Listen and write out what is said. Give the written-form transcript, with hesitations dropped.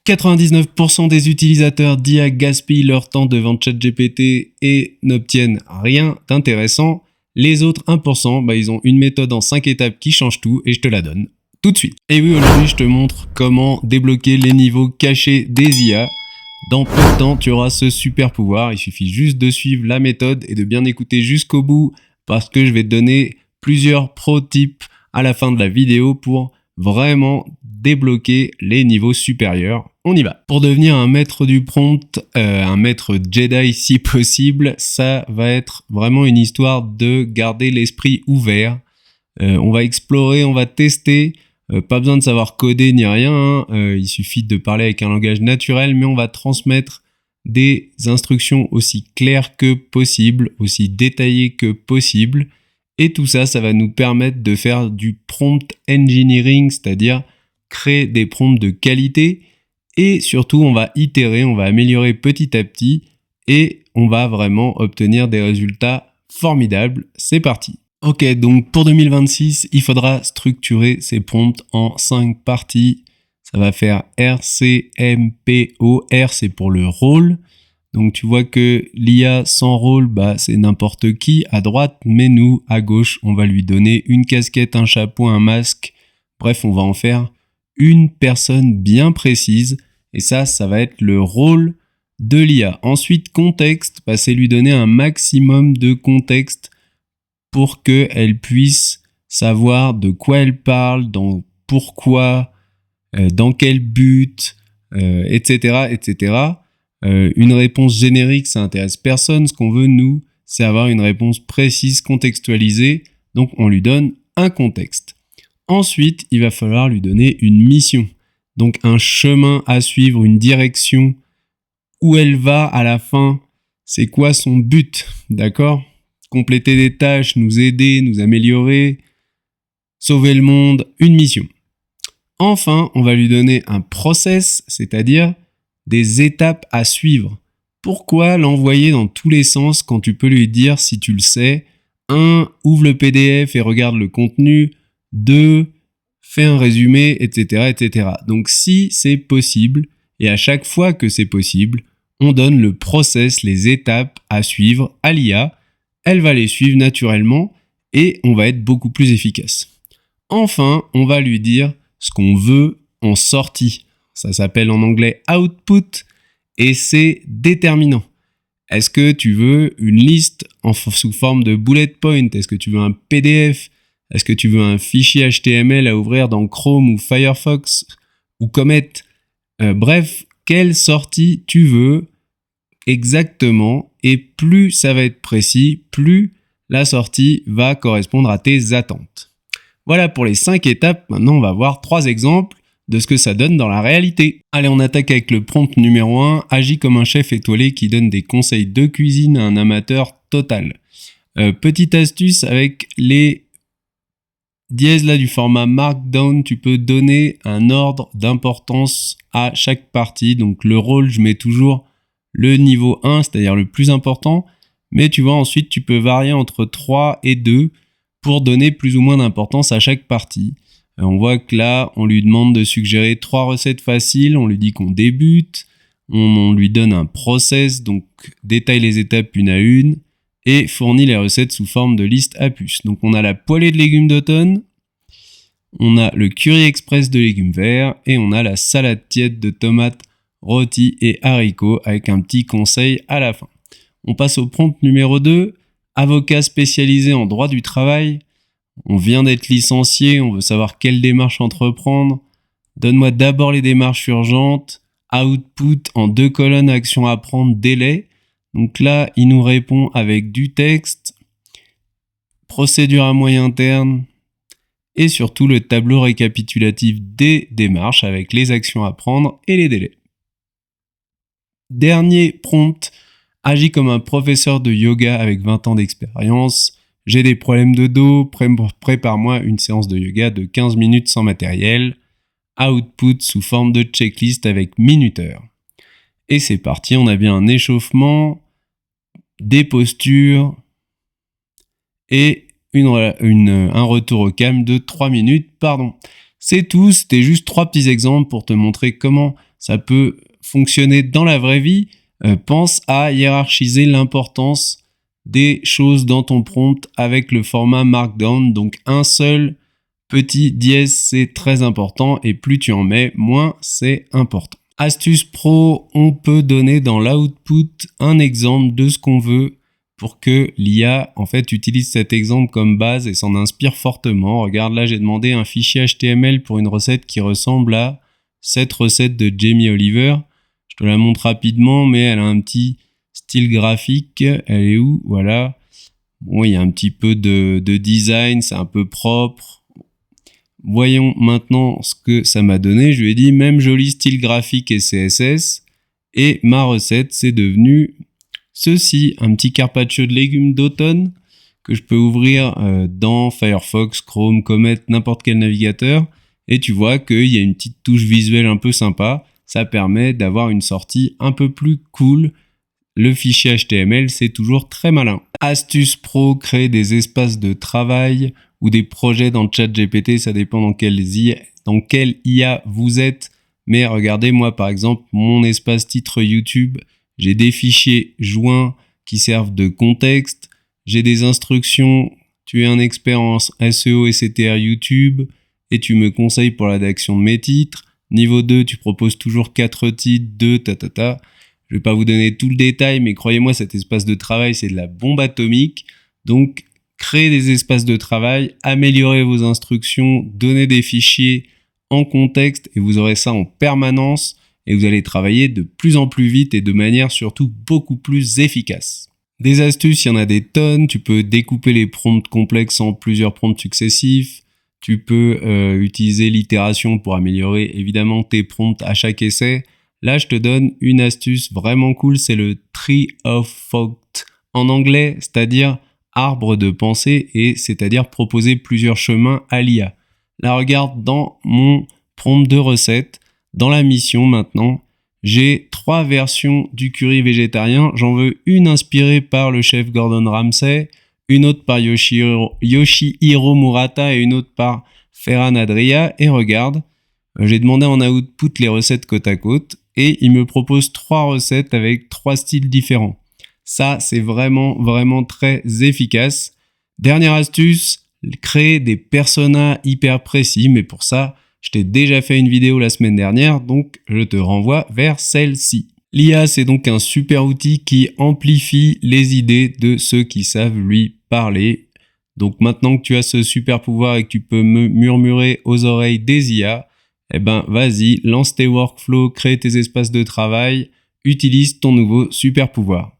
99% des utilisateurs d'IA gaspillent leur temps devant ChatGPT et n'obtiennent rien d'intéressant. Les autres 1%, ils ont une méthode en 5 étapes qui change tout et je te la donne tout de suite. Et oui, aujourd'hui, je te montre comment débloquer les niveaux cachés des IA. Dans peu de temps, tu auras ce super pouvoir. Il suffit juste de suivre la méthode et de bien écouter jusqu'au bout parce que je vais te donner plusieurs pro tips à la fin de la vidéo pour vraiment débloquer les niveaux supérieurs. On y va. Pour devenir un maître du prompt, un maître Jedi si possible, ça va être vraiment une histoire de garder l'esprit ouvert. On va explorer, on va tester. Pas besoin de savoir coder ni rien, il suffit de parler avec un langage naturel, mais on va transmettre des instructions aussi claires que possible, aussi détaillées que possible. Et tout ça, ça va nous permettre de faire du prompt engineering, c'est-à-dire créer des prompts de qualité. Et surtout, on va itérer, on va améliorer petit à petit et on va vraiment obtenir des résultats formidables. C'est parti. Ok, donc pour 2026, il faudra structurer ces prompts en 5 parties. Ça va faire R, C, M, P, O. R, c'est pour le rôle. Donc tu vois que l'IA sans rôle, c'est n'importe qui à droite, mais nous, à gauche, on va lui donner une casquette, un chapeau, un masque. Bref, on va en faire une personne bien précise. Et ça va être le rôle de l'IA. Ensuite, contexte, c'est lui donner un maximum de contexte pour qu'elle puisse savoir de quoi elle parle, pourquoi, dans quel but, etc., etc. Une réponse générique, ça intéresse personne. Ce qu'on veut, nous, c'est avoir une réponse précise, contextualisée. Donc, on lui donne un contexte. Ensuite, il va falloir lui donner une mission. Donc, un chemin à suivre, une direction. Où elle va à la fin, c'est quoi son but, d'accord ? Compléter des tâches, nous aider, nous améliorer, sauver le monde, une mission. Enfin, on va lui donner un process, c'est-à-dire des étapes à suivre. Pourquoi l'envoyer dans tous les sens quand tu peux lui dire, si tu le sais, 1. Ouvre le PDF et regarde le contenu, 2. Fais un résumé, etc., etc. Donc si c'est possible, et à chaque fois que c'est possible, on donne le process, les étapes à suivre à l'IA. Elle va les suivre naturellement et on va être beaucoup plus efficace. Enfin, on va lui dire ce qu'on veut en sortie. Ça s'appelle en anglais output et c'est déterminant. Est-ce que tu veux une liste sous forme de bullet point ? Est-ce que tu veux un PDF ? Est-ce que tu veux un fichier HTML à ouvrir dans Chrome ou Firefox ou Comet ? Bref, quelle sortie tu veux exactement, et plus ça va être précis, plus la sortie va correspondre à tes attentes. Voilà pour les 5 étapes. Maintenant, on va voir 3 exemples de ce que ça donne dans la réalité. Allez, on attaque avec le prompt numéro 1. Agis comme un chef étoilé qui donne des conseils de cuisine à un amateur total. Petite astuce avec les dièses là du format Markdown, tu peux donner un ordre d'importance à chaque partie. Donc le rôle, je mets toujours le niveau 1, c'est-à-dire le plus important, mais tu vois, ensuite, tu peux varier entre 3 et 2 pour donner plus ou moins d'importance à chaque partie. On voit que là, on lui demande de suggérer 3 recettes faciles, on lui dit qu'on débute, on lui donne un process, donc détaille les étapes une à une, et fournit les recettes sous forme de liste à puces. Donc on a la poêlée de légumes d'automne, on a le curry express de légumes verts, et on a la salade tiède de tomates rôtis et haricots avec un petit conseil à la fin. On passe au prompt numéro 2, avocat spécialisé en droit du travail. On vient d'être licencié, on veut savoir quelle démarche entreprendre. Donne-moi d'abord les démarches urgentes, output en 2 colonnes, action à prendre, délai. Donc là, il nous répond avec du texte, procédure à moyen terme et surtout le tableau récapitulatif des démarches avec les actions à prendre et les délais. Dernier prompt, agis comme un professeur de yoga avec 20 ans d'expérience. J'ai des problèmes de dos, prépare-moi une séance de yoga de 15 minutes sans matériel. Output sous forme de checklist avec minuteur. Et c'est parti, on a bien un échauffement, des postures et un retour au calme de 3 minutes. C'est tout, c'était juste 3 petits exemples pour te montrer comment ça peut fonctionner dans la vraie vie. Pense à hiérarchiser l'importance des choses dans ton prompt avec le format Markdown. Donc un seul petit dièse, c'est très important et plus tu en mets, moins c'est important. Astuce pro, on peut donner dans l'output un exemple de ce qu'on veut pour que l'IA en fait utilise cet exemple comme base et s'en inspire fortement. Regarde là, j'ai demandé un fichier HTML pour une recette qui ressemble à cette recette de Jamie Oliver. Je te la montre rapidement, mais elle a un petit style graphique. Elle est où? Voilà. Bon, il y a un petit peu de design, c'est un peu propre. Voyons maintenant ce que ça m'a donné. Je lui ai dit même joli style graphique et CSS. Et ma recette, c'est devenu ceci, un petit carpaccio de légumes d'automne que je peux ouvrir dans Firefox, Chrome, Comet, n'importe quel navigateur. Et tu vois qu'il y a une petite touche visuelle un peu sympa. Ça permet d'avoir une sortie un peu plus cool. Le fichier HTML, c'est toujours très malin. Astuce pro, créer des espaces de travail ou des projets dans ChatGPT, ça dépend dans quel IA vous êtes. Mais regardez, moi par exemple, mon espace titre YouTube, j'ai des fichiers joints qui servent de contexte, j'ai des instructions, tu es un expert en SEO et CTR YouTube, et tu me conseilles pour la rédaction de mes titres. Niveau 2, tu proposes toujours 4 titres, 2, ta. Je vais pas vous donner tout le détail, mais croyez-moi, cet espace de travail, c'est de la bombe atomique. Donc, créez des espaces de travail, améliorez vos instructions, donnez des fichiers en contexte et vous aurez ça en permanence et vous allez travailler de plus en plus vite et de manière surtout beaucoup plus efficace. Des astuces, il y en a des tonnes. Tu peux découper les prompts complexes en plusieurs prompts successifs. Tu peux utiliser l'itération pour améliorer évidemment tes prompts à chaque essai. Là, je te donne une astuce vraiment cool, c'est le Tree of Thought en anglais, c'est-à-dire arbre de pensée et c'est-à-dire proposer plusieurs chemins à l'IA. Là, regarde dans mon prompt de recette, dans la mission maintenant, j'ai 3 versions du curry végétarien. J'en veux une inspirée par le chef Gordon Ramsay, une autre par Yoshihiro Murata et une autre par Ferran Adria. Et regarde, j'ai demandé en output les recettes côte à côte et il me propose 3 recettes avec 3 styles différents. Ça, c'est vraiment très efficace. Dernière astuce, créer des personas hyper précis, mais pour ça, je t'ai déjà fait une vidéo la semaine dernière, donc je te renvoie vers celle-ci. L'IA, c'est donc un super outil qui amplifie les idées de ceux qui savent lui parler. Donc maintenant que tu as ce super pouvoir et que tu peux me murmurer aux oreilles des IA, eh ben vas-y, lance tes workflows, crée tes espaces de travail, utilise ton nouveau super pouvoir.